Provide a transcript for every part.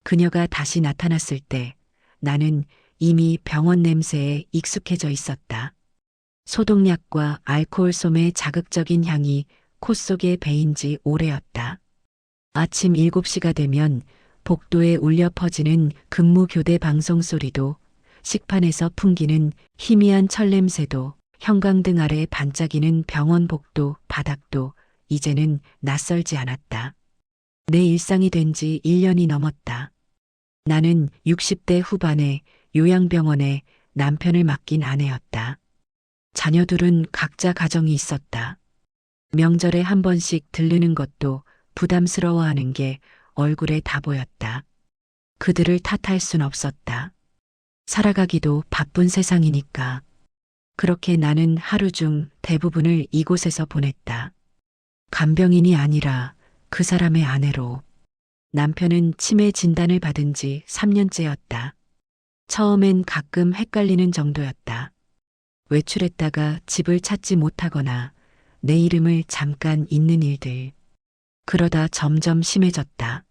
그녀가 다시 나타났을 때 나는 이미 병원 냄새에 익숙해져 있었다. 소독약과 알코올솜의 자극적인 향이 코 속에 배인 지 오래였다. 아침 7시가 되면 복도에 울려 퍼지는 근무교대 방송 소리도, 식판에서 풍기는 희미한 철 냄새도, 형광등 아래 반짝이는 병원 복도 바닥도 이제는 낯설지 않았다. 내 일상이 된 지 1년이 넘었다. 나는 60대 후반에 요양병원에 남편을 맡긴 아내였다. 자녀들은 각자 가정이 있었다. 명절에 한 번씩 들르는 것도 부담스러워하는 게 얼굴에 다 보였다. 그들을 탓할 순 없었다. 살아가기도 바쁜 세상이니까. 그렇게 나는 하루 중 대부분을 이곳에서 보냈다. 간병인이 아니라 그 사람의 아내로. 남편은 치매 진단을 받은 지 3년째였다. 처음엔 가끔 헷갈리는 정도였다. 외출했다가 집을 찾지 못하거나 내 이름을 잠깐 잊는 일들. 그러다 점점 심해졌다.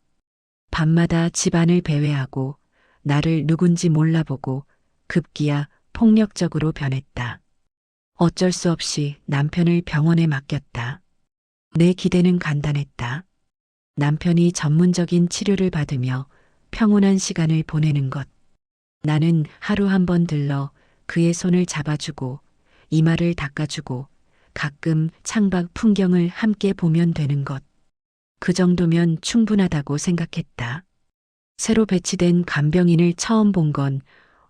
밤마다 집안을 배회하고 나를 누군지 몰라보고 급기야 폭력적으로 변했다. 어쩔 수 없이 남편을 병원에 맡겼다. 내 기대는 간단했다. 남편이 전문적인 치료를 받으며 평온한 시간을 보내는 것. 나는 하루 한 번 들러 그의 손을 잡아주고 이마를 닦아주고 가끔 창밖 풍경을 함께 보면 되는 것. 그 정도면 충분하다고 생각했다. 새로 배치된 간병인을 처음 본 건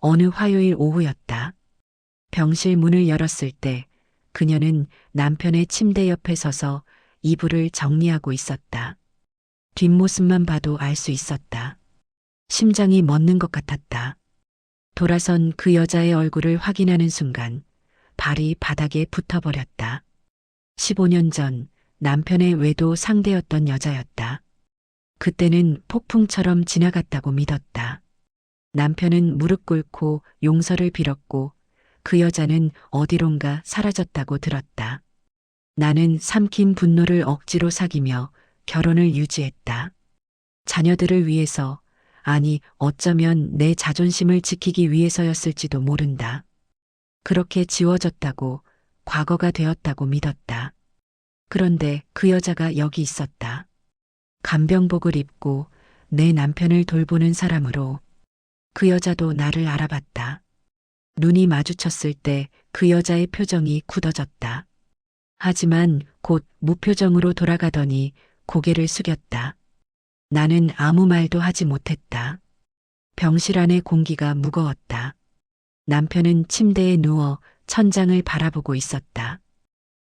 어느 화요일 오후였다. 병실 문을 열었을 때 그녀는 남편의 침대 옆에 서서 이불을 정리하고 있었다. 뒷모습만 봐도 알 수 있었다. 심장이 멎는 것 같았다. 돌아선 그 여자의 얼굴을 확인하는 순간 발이 바닥에 붙어버렸다. 15년 전 남편의 외도 상대였던 여자였다. 그때는 폭풍처럼 지나갔다고 믿었다. 남편은 무릎 꿇고 용서를 빌었고 그 여자는 어디론가 사라졌다고 들었다. 나는 삼킨 분노를 억지로 사귀며 결혼을 유지했다. 자녀들을 위해서, 아니 어쩌면 내 자존심을 지키기 위해서였을지도 모른다. 그렇게 지워졌다고, 과거가 되었다고 믿었다. 그런데 그 여자가 여기 있었다. 간병복을 입고 내 남편을 돌보는 사람으로. 그 여자도 나를 알아봤다. 눈이 마주쳤을 때 그 여자의 표정이 굳어졌다. 하지만 곧 무표정으로 돌아가더니 고개를 숙였다. 나는 아무 말도 하지 못했다. 병실 안의 공기가 무거웠다. 남편은 침대에 누워 천장을 바라보고 있었다.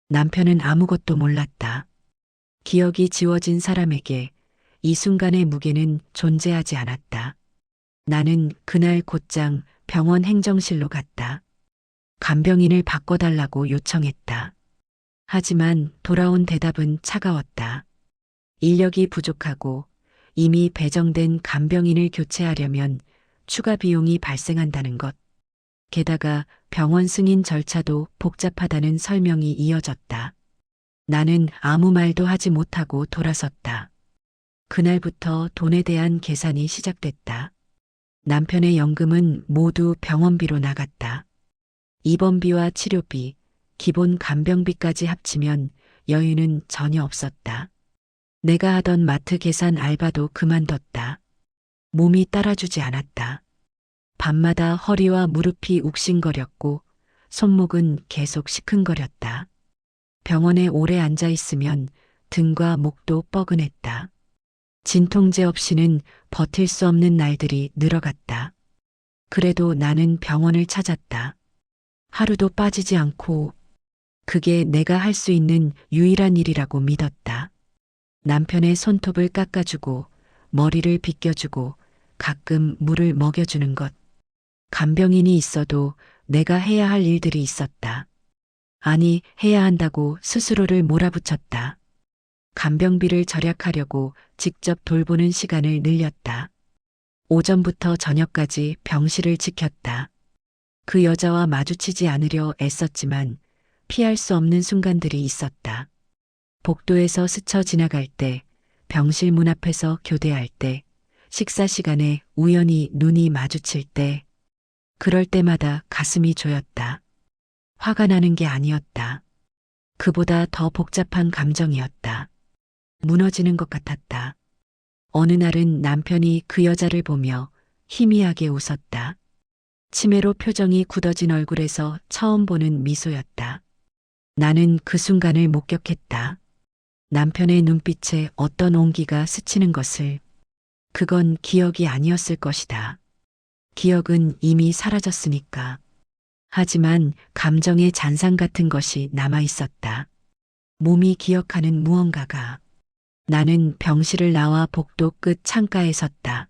남편은 아무것도 몰랐다. 기억이 지워진 사람에게 이 순간의 무게는 존재하지 않았다. 나는 그날 곧장 병원 행정실로 갔다. 간병인을 바꿔달라고 요청했다. 하지만 돌아온 대답은 차가웠다. 인력이 부족하고 이미 배정된 간병인을 교체하려면 추가 비용이 발생한다는 것. 게다가 병원 승인 절차도 복잡하다는 설명이 이어졌다. 나는 아무 말도 하지 못하고 돌아섰다. 그날부터 돈에 대한 계산이 시작됐다. 남편의 연금은 모두 병원비로 나갔다. 입원비와 치료비, 기본 간병비까지 합치면 여유는 전혀 없었다. 내가 하던 마트 계산 알바도 그만뒀다. 몸이 따라주지 않았다. 밤마다 허리와 무릎이 욱신거렸고 손목은 계속 시큰거렸다. 병원에 오래 앉아 있으면 등과 목도 뻐근했다. 진통제 없이는 버틸 수 없는 날들이 늘어갔다. 그래도 나는 병원을 찾았다. 하루도 빠지지 않고 그게 내가 할 수 있는 유일한 일이라고 믿었다. 남편의 손톱을 깎아주고 머리를 빗겨주고 가끔 물을 먹여주는 것. 간병인이 있어도 내가 해야 할 일들이 있었다. 아니, 해야 한다고 스스로를 몰아붙였다. 간병비를 절약하려고 직접 돌보는 시간을 늘렸다. 오전부터 저녁까지 병실을 지켰다. 그 여자와 마주치지 않으려 애썼지만 피할 수 없는 순간들이 있었다. 복도에서 스쳐 지나갈 때, 병실 문 앞에서 교대할 때, 식사 시간에 우연히 눈이 마주칠 때, 그럴 때마다 가슴이 조였다. 화가 나는 게 아니었다. 그보다 더 복잡한 감정이었다. 무너지는 것 같았다. 어느 날은 남편이 그 여자를 보며 희미하게 웃었다. 치매로 표정이 굳어진 얼굴에서 처음 보는 미소였다. 나는 그 순간을 목격했다. 남편의 눈빛에 어떤 온기가 스치는 것을. 그건 기억이 아니었을 것이다. 기억은 이미 사라졌으니까. 하지만 감정의 잔상 같은 것이 남아 있었다. 몸이 기억하는 무언가가. 나는 병실을 나와 복도 끝 창가에 섰다.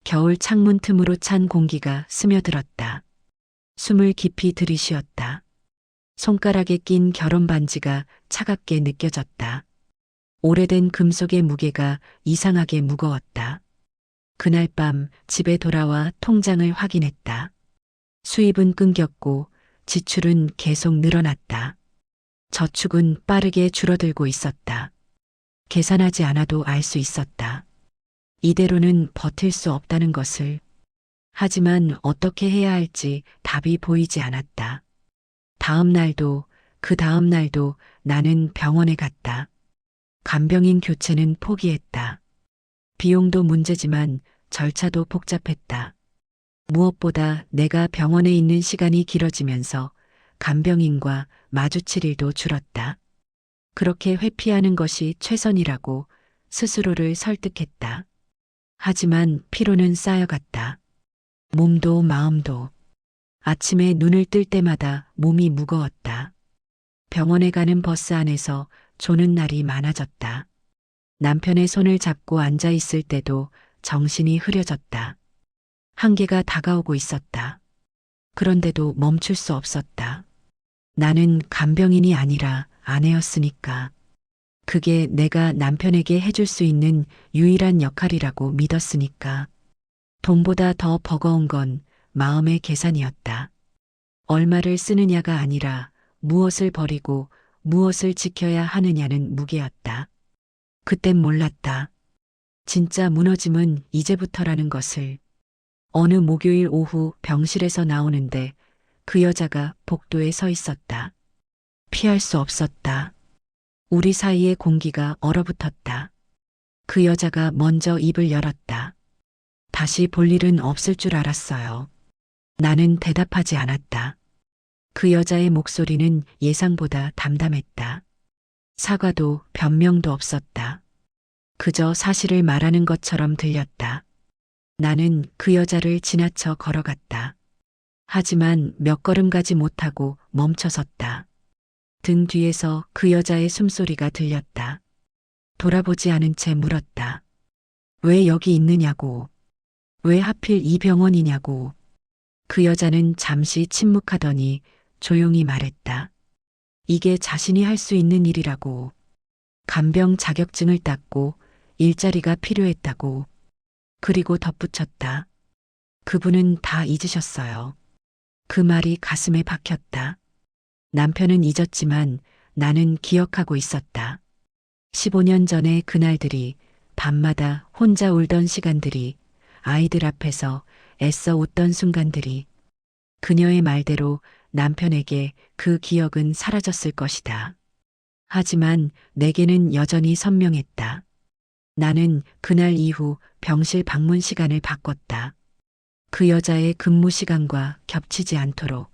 겨울 창문 틈으로 찬 공기가 스며들었다. 숨을 깊이 들이쉬었다. 손가락에 낀 결혼 반지가 차갑게 느껴졌다. 오래된 금속의 무게가 이상하게 무거웠다. 그날 밤 집에 돌아와 통장을 확인했다. 수입은 끊겼고 지출은 계속 늘어났다. 저축은 빠르게 줄어들고 있었다. 계산하지 않아도 알 수 있었다. 이대로는 버틸 수 없다는 것을. 하지만 어떻게 해야 할지 답이 보이지 않았다. 다음 날도 그 다음 날도 나는 병원에 갔다. 간병인 교체는 포기했다. 비용도 문제지만 절차도 복잡했다. 무엇보다 내가 병원에 있는 시간이 길어지면서 간병인과 마주칠 일도 줄었다. 그렇게 회피하는 것이 최선이라고 스스로를 설득했다. 하지만 피로는 쌓여갔다. 몸도 마음도. 아침에 눈을 뜰 때마다 몸이 무거웠다. 병원에 가는 버스 안에서 조는 날이 많아졌다. 남편의 손을 잡고 앉아 있을 때도 정신이 흐려졌다. 한계가 다가오고 있었다. 그런데도 멈출 수 없었다. 나는 간병인이 아니라 아내였으니까. 그게 내가 남편에게 해줄 수 있는 유일한 역할이라고 믿었으니까. 돈보다 더 버거운 건 마음의 계산이었다. 얼마를 쓰느냐가 아니라 무엇을 버리고 무엇을 지켜야 하느냐는 무게였다. 그땐 몰랐다. 진짜 무너짐은 이제부터라는 것을. 어느 목요일 오후 병실에서 나오는데 그 여자가 복도에 서 있었다. 피할 수 없었다. 우리 사이의 공기가 얼어붙었다. 그 여자가 먼저 입을 열었다. 다시 볼 일은 없을 줄 알았어요. 나는 대답하지 않았다. 그 여자의 목소리는 예상보다 담담했다. 사과도 변명도 없었다. 그저 사실을 말하는 것처럼 들렸다. 나는 그 여자를 지나쳐 걸어갔다. 하지만 몇 걸음 가지 못하고 멈춰섰다. 등 뒤에서 그 여자의 숨소리가 들렸다. 돌아보지 않은 채 물었다. 왜 여기 있느냐고. 왜 하필 이 병원이냐고. 그 여자는 잠시 침묵하더니 조용히 말했다. 이게 자신이 할 수 있는 일이라고. 간병 자격증을 땄고 일자리가 필요했다고. 그리고 덧붙였다. 그분은 다 잊으셨어요. 그 말이 가슴에 박혔다. 남편은 잊었지만 나는 기억하고 있었다. 15년 전의 그날들이, 밤마다 혼자 울던 시간들이, 아이들 앞에서 애써 웃던 순간들이. 그녀의 말대로 남편에게 그 기억은 사라졌을 것이다. 하지만 내게는 여전히 선명했다. 나는 그날 이후 병실 방문 시간을 바꿨다. 그 여자의 근무 시간과 겹치지 않도록.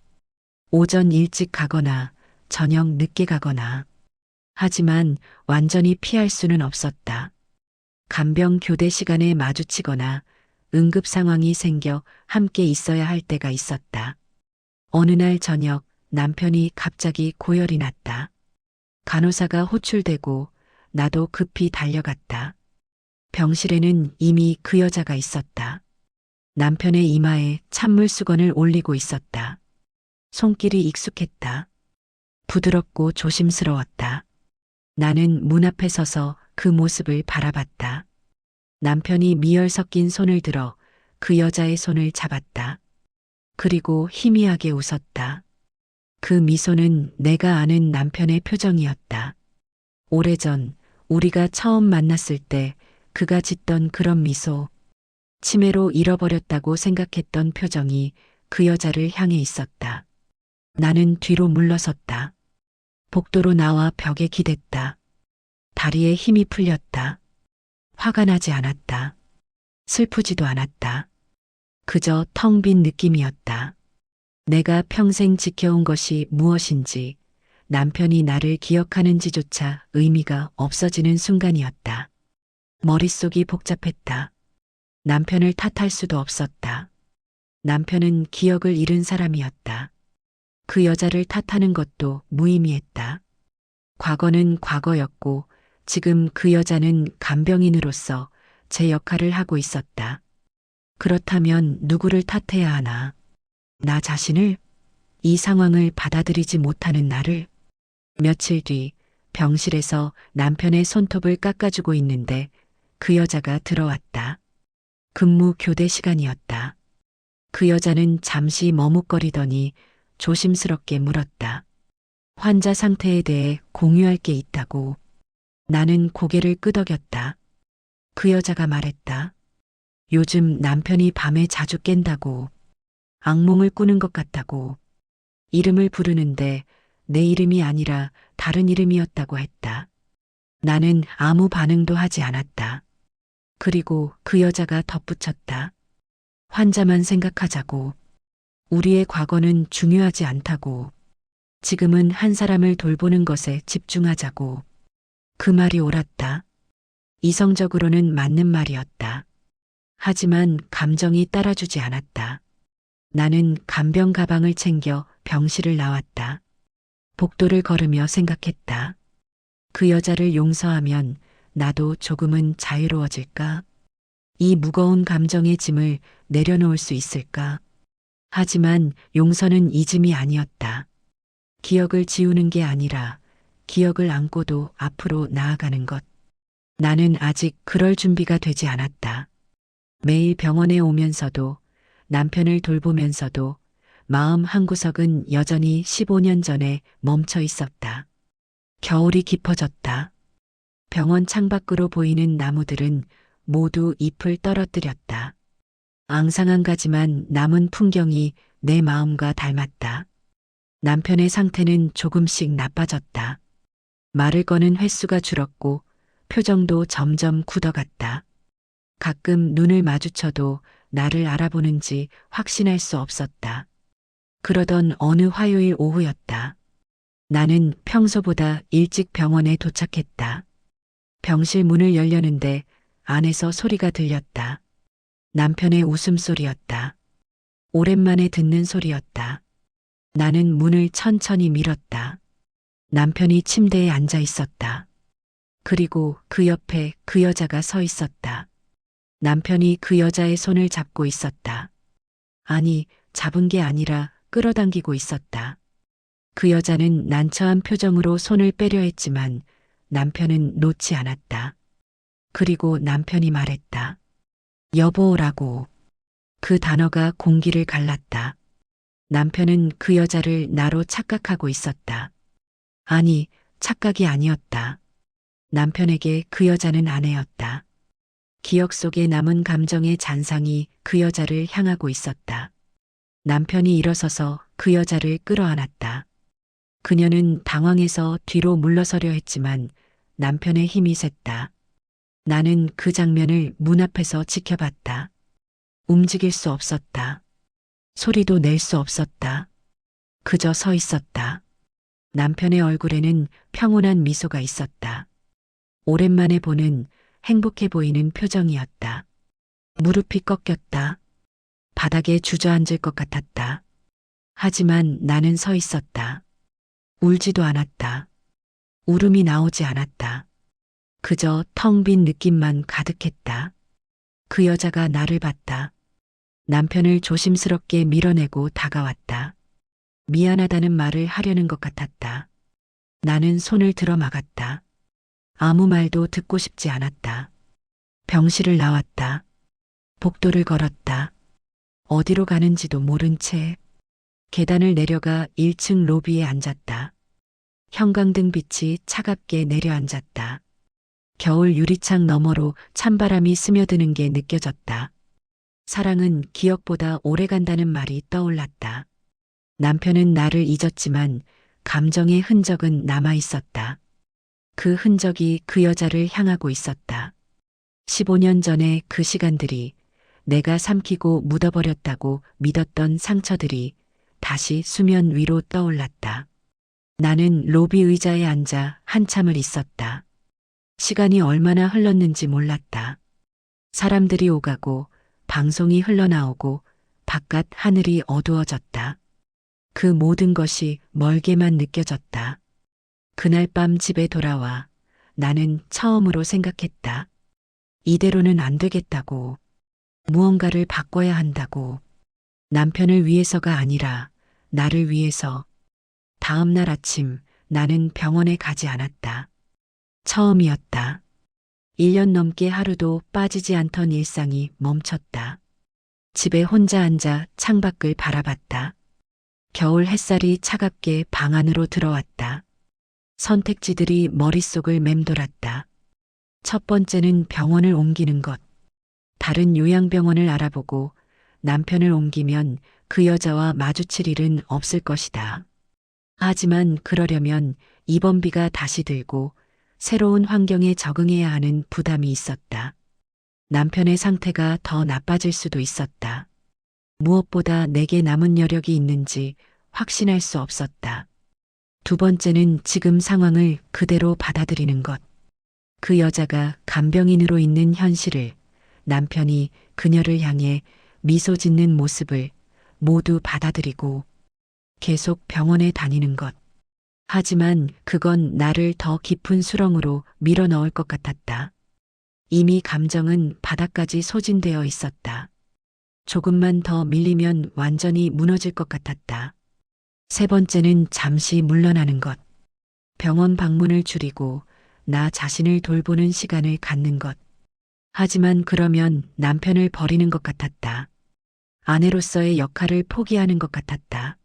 오전 일찍 가거나 저녁 늦게 가거나. 하지만 완전히 피할 수는 없었다. 간병 교대 시간에 마주치거나 응급 상황이 생겨 함께 있어야 할 때가 있었다. 어느 날 저녁 남편이 갑자기 고열이 났다. 간호사가 호출되고 나도 급히 달려갔다. 병실에는 이미 그 여자가 있었다. 남편의 이마에 찬물 수건을 올리고 있었다. 손길이 익숙했다. 부드럽고 조심스러웠다. 나는 문 앞에 서서 그 모습을 바라봤다. 남편이 미열 섞인 손을 들어 그 여자의 손을 잡았다. 그리고 희미하게 웃었다. 그 미소는 내가 아는 남편의 표정이었다. 오래전 우리가 처음 만났을 때 그가 짓던 그런 미소. 치매로 잃어버렸다고 생각했던 표정이 그 여자를 향해 있었다. 나는 뒤로 물러섰다. 복도로 나와 벽에 기댔다. 다리에 힘이 풀렸다. 화가 나지 않았다. 슬프지도 않았다. 그저 텅 빈 느낌이었다. 내가 평생 지켜온 것이 무엇인지, 남편이 나를 기억하는지조차 의미가 없어지는 순간이었다. 머릿속이 복잡했다. 남편을 탓할 수도 없었다. 남편은 기억을 잃은 사람이었다. 그 여자를 탓하는 것도 무의미했다. 과거는 과거였고 지금 그 여자는 간병인으로서 제 역할을 하고 있었다. 그렇다면 누구를 탓해야 하나? 나 자신을? 이 상황을 받아들이지 못하는 나를? 며칠 뒤 병실에서 남편의 손톱을 깎아주고 있는데 그 여자가 들어왔다. 근무 교대 시간이었다. 그 여자는 잠시 머뭇거리더니 조심스럽게 물었다. 환자 상태에 대해 공유할 게 있다고. 나는 고개를 끄덕였다. 그 여자가 말했다. 요즘 남편이 밤에 자주 깬다고. 악몽을 꾸는 것 같다고. 이름을 부르는데 내 이름이 아니라 다른 이름이었다고 했다. 나는 아무 반응도 하지 않았다. 그리고 그 여자가 덧붙였다. 환자만 생각하자고. 우리의 과거는 중요하지 않다고. 지금은 한 사람을 돌보는 것에 집중하자고. 그 말이 옳았다. 이성적으로는 맞는 말이었다. 하지만 감정이 따라주지 않았다. 나는 간병 가방을 챙겨 병실을 나왔다. 복도를 걸으며 생각했다. 그 여자를 용서하면 나도 조금은 자유로워질까? 이 무거운 감정의 짐을 내려놓을 수 있을까? 하지만 용서는 잊음이 아니었다. 기억을 지우는 게 아니라 기억을 안고도 앞으로 나아가는 것. 나는 아직 그럴 준비가 되지 않았다. 매일 병원에 오면서도 남편을 돌보면서도 마음 한구석은 여전히 15년 전에 멈춰 있었다. 겨울이 깊어졌다. 병원 창밖으로 보이는 나무들은 모두 잎을 떨어뜨렸다. 앙상 한 가지만 남은 풍경이 내 마음과 닮았다. 남편의 상태는 조금씩 나빠졌다. 말을 거는 횟수가 줄었고 표정도 점점 굳어갔다. 가끔 눈을 마주쳐도 나를 알아보는지 확신할 수 없었다. 그러던 어느 화요일 오후였다. 나는 평소보다 일찍 병원에 도착했다. 병실 문을 열려는데 안에서 소리가 들렸다. 남편의 웃음소리였다. 오랜만에 듣는 소리였다. 나는 문을 천천히 밀었다. 남편이 침대에 앉아 있었다. 그리고 그 옆에 그 여자가 서 있었다. 남편이 그 여자의 손을 잡고 있었다. 아니, 잡은 게 아니라 끌어당기고 있었다. 그 여자는 난처한 표정으로 손을 빼려 했지만 남편은 놓지 않았다. 그리고 남편이 말했다. 여보라고. 그 단어가 공기를 갈랐다. 남편은 그 여자를 나로 착각하고 있었다. 아니, 착각이 아니었다. 남편에게 그 여자는 아내였다. 기억 속에 남은 감정의 잔상이 그 여자를 향하고 있었다. 남편이 일어서서 그 여자를 끌어안았다. 그녀는 당황해서 뒤로 물러서려 했지만 남편의 힘이 셌다. 나는 그 장면을 문 앞에서 지켜봤다. 움직일 수 없었다. 소리도 낼 수 없었다. 그저 서 있었다. 남편의 얼굴에는 평온한 미소가 있었다. 오랜만에 보는 행복해 보이는 표정이었다. 무릎이 꺾였다. 바닥에 주저앉을 것 같았다. 하지만 나는 서 있었다. 울지도 않았다. 울음이 나오지 않았다. 그저 텅 빈 느낌만 가득했다. 그 여자가 나를 봤다. 남편을 조심스럽게 밀어내고 다가왔다. 미안하다는 말을 하려는 것 같았다. 나는 손을 들어 막았다. 아무 말도 듣고 싶지 않았다. 병실을 나왔다. 복도를 걸었다. 어디로 가는지도 모른 채 계단을 내려가 1층 로비에 앉았다. 형광등 빛이 차갑게 내려앉았다. 겨울 유리창 너머로 찬바람이 스며드는 게 느껴졌다. 사랑은 기억보다 오래 간다는 말이 떠올랐다. 남편은 나를 잊었지만 감정의 흔적은 남아 있었다. 그 흔적이 그 여자를 향하고 있었다. 15년 전에 그 시간들이, 내가 삼키고 묻어버렸다고 믿었던 상처들이 다시 수면 위로 떠올랐다. 나는 로비 의자에 앉아 한참을 있었다. 시간이 얼마나 흘렀는지 몰랐다. 사람들이 오가고 방송이 흘러나오고 바깥 하늘이 어두워졌다. 그 모든 것이 멀게만 느껴졌다. 그날 밤 집에 돌아와 나는 처음으로 생각했다. 이대로는 안 되겠다고. 무언가를 바꿔야 한다고. 남편을 위해서가 아니라 나를 위해서. 다음 날 아침 나는 병원에 가지 않았다. 처음이었다. 1년 넘게 하루도 빠지지 않던 일상이 멈췄다. 집에 혼자 앉아 창밖을 바라봤다. 겨울 햇살이 차갑게 방 안으로 들어왔다. 선택지들이 머릿속을 맴돌았다. 첫 번째는 병원을 옮기는 것. 다른 요양병원을 알아보고 남편을 옮기면 그 여자와 마주칠 일은 없을 것이다. 하지만 그러려면 입원비가 다시 들고 새로운 환경에 적응해야 하는 부담이 있었다. 남편의 상태가 더 나빠질 수도 있었다. 무엇보다 내게 남은 여력이 있는지 확신할 수 없었다. 두 번째는 지금 상황을 그대로 받아들이는 것. 그 여자가 간병인으로 있는 현실을, 남편이 그녀를 향해 미소 짓는 모습을 모두 받아들이고 계속 병원에 다니는 것. 하지만 그건 나를 더 깊은 수렁으로 밀어 넣을 것 같았다. 이미 감정은 바닥까지 소진되어 있었다. 조금만 더 밀리면 완전히 무너질 것 같았다. 세 번째는 잠시 물러나는 것. 병원 방문을 줄이고 나 자신을 돌보는 시간을 갖는 것. 하지만 그러면 남편을 버리는 것 같았다. 아내로서의 역할을 포기하는 것 같았다.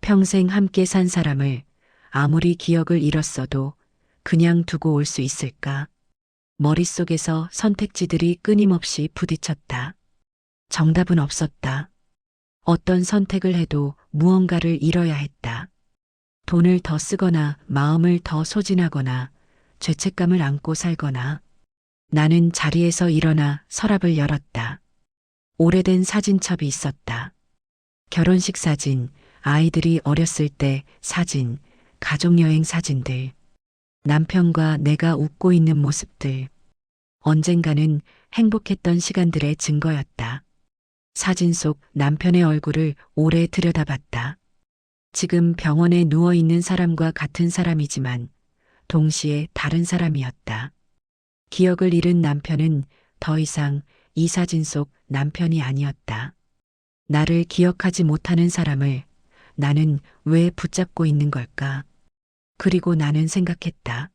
평생 함께 산 사람을 아무리 기억을 잃었어도 그냥 두고 올 수 있을까? 머릿속에서 선택지들이 끊임없이 부딪혔다. 정답은 없었다. 어떤 선택을 해도 무언가를 잃어야 했다. 돈을 더 쓰거나 마음을 더 소진하거나 죄책감을 안고 살거나. 나는 자리에서 일어나 서랍을 열었다. 오래된 사진첩이 있었다. 결혼식 사진, 아이들이 어렸을 때 사진, 가족여행 사진들, 남편과 내가 웃고 있는 모습들. 언젠가는 행복했던 시간들의 증거였다. 사진 속 남편의 얼굴을 오래 들여다봤다. 지금 병원에 누워있는 사람과 같은 사람이지만 동시에 다른 사람이었다. 기억을 잃은 남편은 더 이상 이 사진 속 남편이 아니었다. 나를 기억하지 못하는 사람을 나는 왜 붙잡고 있는 걸까? 그리고 나는 생각했다.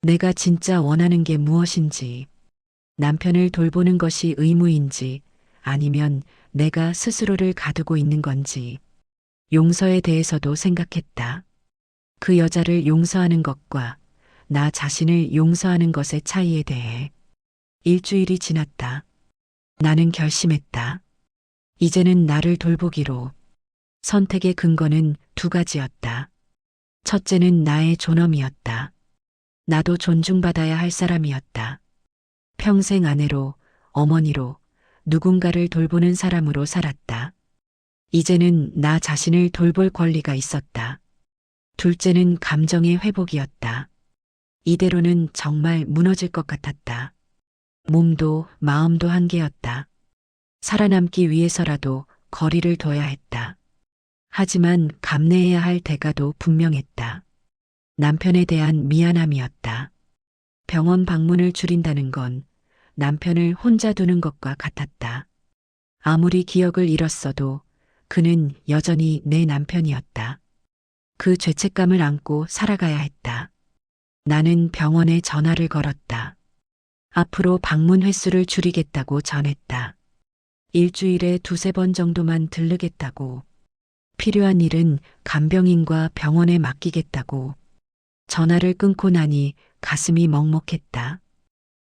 내가 진짜 원하는 게 무엇인지, 남편을 돌보는 것이 의무인지 아니면 내가 스스로를 가두고 있는 건지. 용서에 대해서도 생각했다. 그 여자를 용서하는 것과 나 자신을 용서하는 것의 차이에 대해. 일주일이 지났다. 나는 결심했다. 이제는 나를 돌보기로. 선택의 근거는 두 가지였다. 첫째는 나의 존엄이었다. 나도 존중받아야 할 사람이었다. 평생 아내로, 어머니로, 누군가를 돌보는 사람으로 살았다. 이제는 나 자신을 돌볼 권리가 있었다. 둘째는 감정의 회복이었다. 이대로는 정말 무너질 것 같았다. 몸도 마음도 한계였다. 살아남기 위해서라도 거리를 둬야 했다. 하지만 감내해야 할 대가도 분명했다. 남편에 대한 미안함이었다. 병원 방문을 줄인다는 건 남편을 혼자 두는 것과 같았다. 아무리 기억을 잃었어도 그는 여전히 내 남편이었다. 그 죄책감을 안고 살아가야 했다. 나는 병원에 전화를 걸었다. 앞으로 방문 횟수를 줄이겠다고 전했다. 일주일에 두세 번 정도만 들르겠다고. 필요한 일은 간병인과 병원에 맡기겠다고. 전화를 끊고 나니 가슴이 먹먹했다.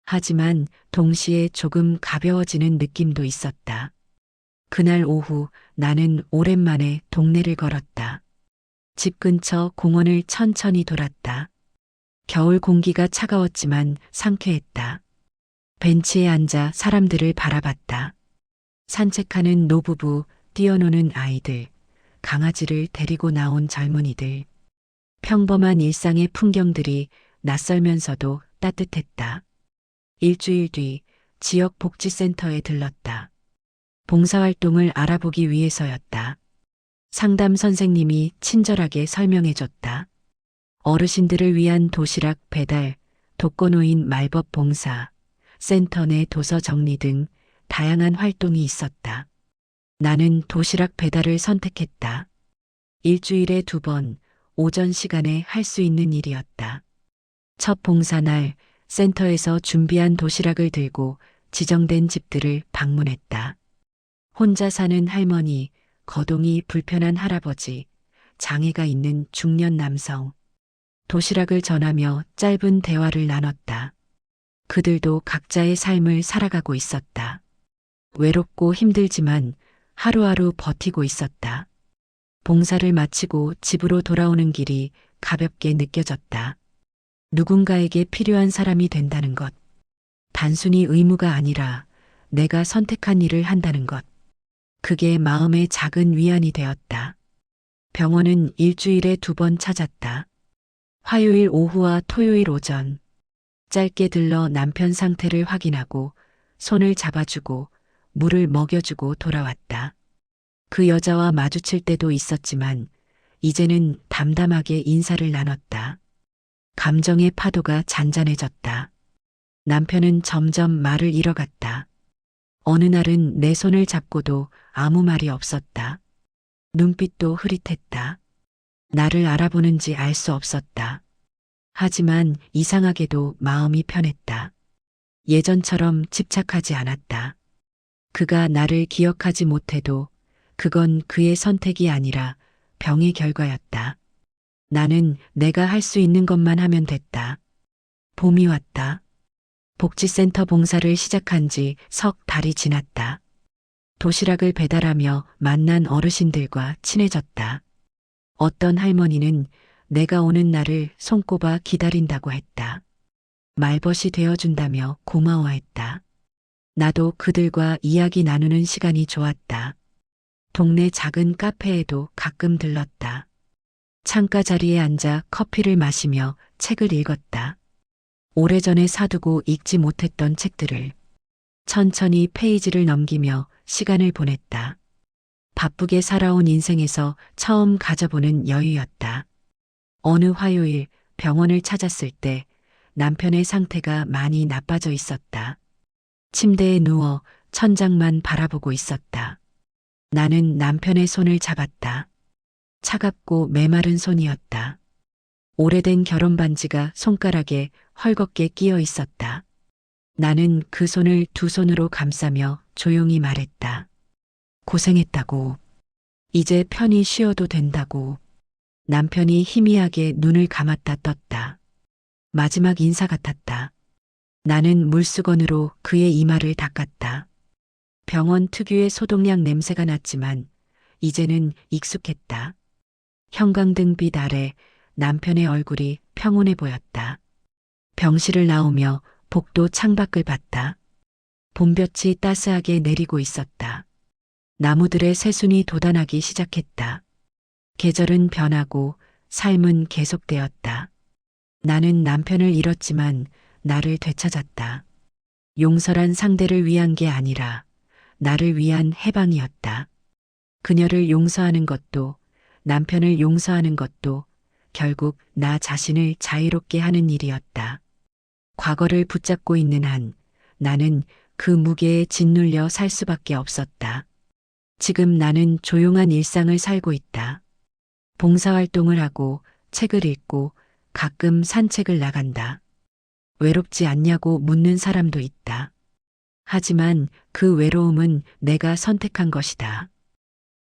하지만 동시에 조금 가벼워지는 느낌도 있었다. 그날 오후 나는 오랜만에 동네를 걸었다. 집 근처 공원을 천천히 돌았다. 겨울 공기가 차가웠지만 상쾌했다. 벤치에 앉아 사람들을 바라봤다. 산책하는 노부부, 뛰어노는 아이들, 강아지를 데리고 나온 젊은이들. 평범한 일상의 풍경들이 낯설면서도 따뜻했다. 일주일 뒤 지역 복지센터에 들렀다. 봉사활동을 알아보기 위해서였다. 상담 선생님이 친절하게 설명해줬다. 어르신들을 위한 도시락 배달, 독거노인 말벗 봉사, 센터 내 도서 정리 등 다양한 활동이 있었다. 나는 도시락 배달을 선택했다. 일주일에 2번, 오전 시간에 할 수 있는 일이었다. 첫 봉사날, 센터에서 준비한 도시락을 들고 지정된 집들을 방문했다. 혼자 사는 할머니, 거동이 불편한 할아버지, 장애가 있는 중년 남성. 도시락을 전하며 짧은 대화를 나눴다. 그들도 각자의 삶을 살아가고 있었다. 외롭고 힘들지만 하루하루 버티고 있었다. 봉사를 마치고 집으로 돌아오는 길이 가볍게 느껴졌다. 누군가에게 필요한 사람이 된다는 것. 단순히 의무가 아니라 내가 선택한 일을 한다는 것. 그게 마음의 작은 위안이 되었다. 병원은 일주일에 2번 찾았다. 화요일 오후와 토요일 오전. 짧게 들러 남편 상태를 확인하고 손을 잡아주고 물을 먹여주고 돌아왔다. 그 여자와 마주칠 때도 있었지만 이제는 담담하게 인사를 나눴다. 감정의 파도가 잔잔해졌다. 남편은 점점 말을 잃어갔다. 어느 날은 내 손을 잡고도 아무 말이 없었다. 눈빛도 흐릿했다. 나를 알아보는지 알 수 없었다. 하지만 이상하게도 마음이 편했다. 예전처럼 집착하지 않았다. 그가 나를 기억하지 못해도 그건 그의 선택이 아니라 병의 결과였다. 나는 내가 할 수 있는 것만 하면 됐다. 봄이 왔다. 복지센터 봉사를 시작한 지 석 달이 지났다. 도시락을 배달하며 만난 어르신들과 친해졌다. 어떤 할머니는 내가 오는 날을 손꼽아 기다린다고 했다. 말벗이 되어준다며 고마워했다. 나도 그들과 이야기 나누는 시간이 좋았다. 동네 작은 카페에도 가끔 들렀다. 창가 자리에 앉아 커피를 마시며 책을 읽었다. 오래전에 사두고 읽지 못했던 책들을 천천히 페이지를 넘기며 시간을 보냈다. 바쁘게 살아온 인생에서 처음 가져보는 여유였다. 어느 화요일 병원을 찾았을 때 남편의 상태가 많이 나빠져 있었다. 침대에 누워 천장만 바라보고 있었다. 나는 남편의 손을 잡았다. 차갑고 메마른 손이었다. 오래된 결혼 반지가 손가락에 헐겁게 끼어 있었다. 나는 그 손을 2손으로 감싸며 조용히 말했다. 고생했다고. 이제 편히 쉬어도 된다고. 남편이 희미하게 눈을 감았다 떴다. 마지막 인사 같았다. 나는 물수건으로 그의 이마를 닦았다. 병원 특유의 소독약 냄새가 났지만 이제는 익숙했다. 형광등빛 아래 남편의 얼굴이 평온해 보였다. 병실을 나오며 복도 창밖을 봤다. 봄볕이 따스하게 내리고 있었다. 나무들의 새순이 돋아나기 시작했다. 계절은 변하고 삶은 계속되었다. 나는 남편을 잃었지만 나를 되찾았다. 용서란 상대를 위한 게 아니라 나를 위한 해방이었다. 그녀를 용서하는 것도 남편을 용서하는 것도 결국 나 자신을 자유롭게 하는 일이었다. 과거를 붙잡고 있는 한 나는 그 무게에 짓눌려 살 수밖에 없었다. 지금 나는 조용한 일상을 살고 있다. 봉사활동을 하고 책을 읽고 가끔 산책을 나간다. 외롭지 않냐고 묻는 사람도 있다. 하지만 그 외로움은 내가 선택한 것이다.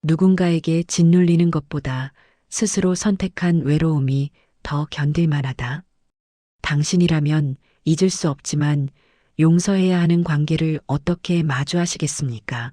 누군가에게 짓눌리는 것보다 스스로 선택한 외로움이 더 견딜만하다. 당신이라면 잊을 수 없지만 용서해야 하는 관계를 어떻게 마주하시겠습니까?